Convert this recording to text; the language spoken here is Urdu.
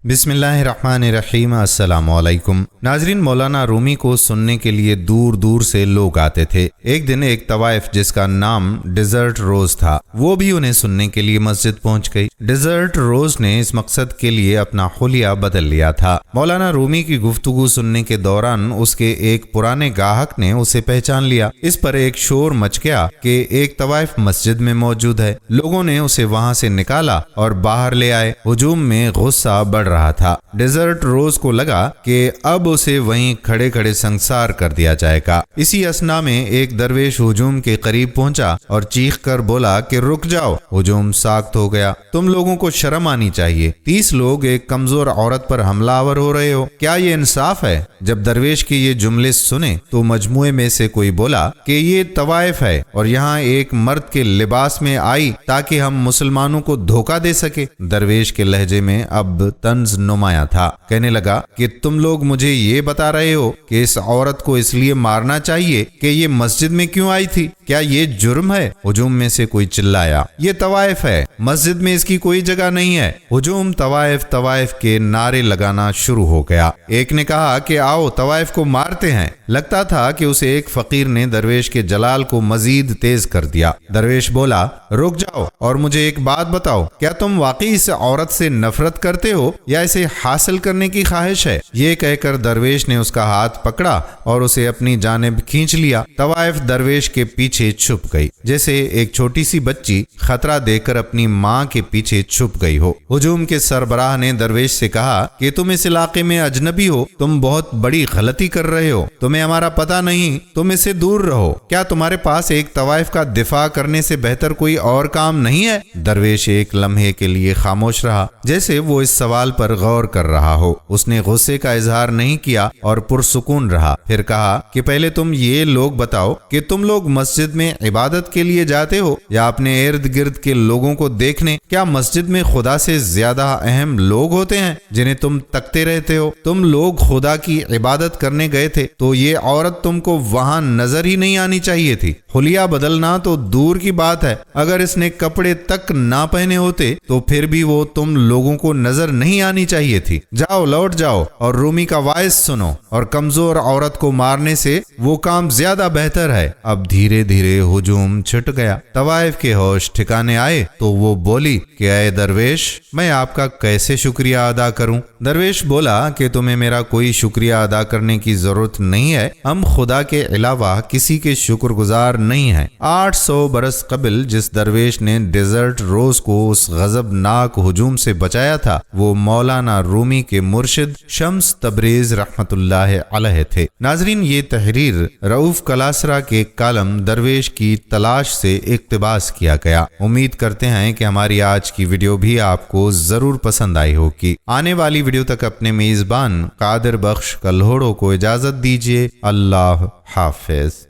بسم اللہ الرحمن الرحیم۔ السلام علیکم ناظرین، مولانا رومی کو سننے کے لیے دور دور سے لوگ آتے تھے۔ ایک دن ایک طوائف جس کا نام ڈیزرٹ روز تھا، وہ بھی انہیں سننے کے لیے مسجد پہنچ گئی۔ ڈیزرٹ روز نے اس مقصد کے لیے اپنا حلیہ بدل لیا تھا۔ مولانا رومی کی گفتگو سننے کے دوران اس کے ایک پرانے گاہک نے اسے پہچان لیا۔ اس پر ایک شور مچ گیا کہ ایک طوائف مسجد میں موجود ہے۔ لوگوں نے اسے وہاں سے نکالا اور باہر لے آئے۔ ہجوم میں غصہ بڑھ رہا تھا۔ ڈیزرٹ روز کو لگا کہ اب اسے وہیں کھڑے کھڑے سنسار کر دیا جائے گا۔ اسی اثنا میں ایک درویش ہجوم کے قریب پہنچا اور چیخ کر بولا کہ رک جاؤ۔ ہجوم ساکت ہو گیا۔ تم لوگوں کو شرم آنی چاہیے، 30 لوگ ایک کمزور عورت پر حملہ آور ہو رہے ہو، کیا یہ انصاف ہے؟ جب درویش کے یہ جملے سنے تو مجموعے میں سے کوئی بولا کہ یہ طوائف ہے اور یہاں ایک مرد کے لباس میں آئی تاکہ ہم مسلمانوں کو دھوکہ دے سکے۔ درویش کے لہجے میں اب طنز نمایاں تھا۔ کہنے لگا کہ تم لوگ مجھے یہ بتا رہے ہو کہ اس عورت کو اس لیے مارنا چاہیے کہ یہ مسجد میں کیوں آئی تھی؟ کیا یہ جرم ہے؟ ہجوم میں سے کوئی چلایا، یہ طوائف ہے، مسجد میں اس کی کوئی جگہ نہیں ہے۔ ہجوم طوائف کے نعرے لگانا شروع ہو گیا۔ ایک نے کہا کہ آؤ طوائف کو مارتے ہیں۔ لگتا تھا کہ اسے ایک فقیر نے درویش کے جلال کو مزید تیز کر دیا۔ درویش بولا رک جاؤ اور مجھے ایک بات بتاؤ، کیا تم واقعی اس عورت سے نفرت کرتے ہو یا اسے حاصل کرنے کی خواہش ہے؟ یہ کہہ کر درویش نے اس کا ہاتھ پکڑا اور اسے اپنی جانب کھینچ لیا۔ طوائف درویش کے پیچھے چھپ گئی، جیسے ایک چھوٹی سی بچی خطرہ دے کر اپنی ماں کے پیچھے چھپ گئی ہو۔ ہجوم کے سربراہ نے درویش سے کہا کہ تم اس علاقے میں اجنبی ہو، تم بہت بڑی غلطی کر رہے ہو، تمہیں ہمارا پتہ نہیں، تم اس سے دور رہو۔ کیا تمہارے پاس ایک طوائف کا دفاع کرنے سے بہتر کوئی اور کام نہیں ہے؟ درویش ایک لمحے کے لیے خاموش رہا، جیسے وہ اس سوال پر غور کر رہا ہو۔ اس نے غصے کا اظہار نہیں کیا اور پرسکون رہا۔ پھر کہا کہ پہلے تم یہ لوگ بتاؤ کہ تم لوگ مسجد میں عبادت کے لیے جاتے ہو یا اپنے ارد گرد کے لوگوں کو دیکھنے؟ کیا مسجد میں خدا سے زیادہ اہم لوگ ہوتے ہیں جنہیں تم تکتے رہتے ہو؟ تم لوگ خدا کی عبادت کرنے گئے تھے تو یہ عورت تم کو وہاں نظر ہی نہیں آنی چاہیے تھی۔ حلیہ بدلنا تو دور کی بات ہے، اگر اس نے کپڑے تک نہ پہنے ہوتے تو پھر بھی وہ تم لوگوں کو نظر نہیں آنی چاہیے تھی۔ جاؤ، لوٹ جاؤ اور رومی کا وائس سنو، اور کمزور عورت کو مارنے سے وہ کام زیادہ بہتر ہے۔ اب دھیرے دھیرے ہجوم چھٹ گیا۔ طوائف کے ہوش ٹھکانے آئے تو وہ بولی کہ اے درویش، میں آپ کا کیسے شکریہ ادا کروں؟ درویش بولا کہ تمہیں میرا کوئی شکریہ ادا کرنے کی ضرورت نہیں ہے، ہم خدا کے علاوہ کسی کے شکر گزار نہیں ہیں۔ 800 برس قبل جس درویش نے ڈیزرٹ روز کو اس غضبناک ہجوم سے بچایا تھا، وہ مولانا رومی کے مرشد شمس تبریز رحمت اللہ علیہ تھے۔ ناظرین، یہ تحریر رؤف کلاسرا کے کالم درویش کی تلاش سے اقتباس کیا گیا۔ امید کرتے ہیں کہ ہماری آج کی ویڈیو بھی آپ کو ضرور پسند آئی ہوگی۔ آنے والی ویڈیو تک اپنے میزبان قادر بخش کلہوڑو کو اجازت دیجیے۔ اللہ حافظ۔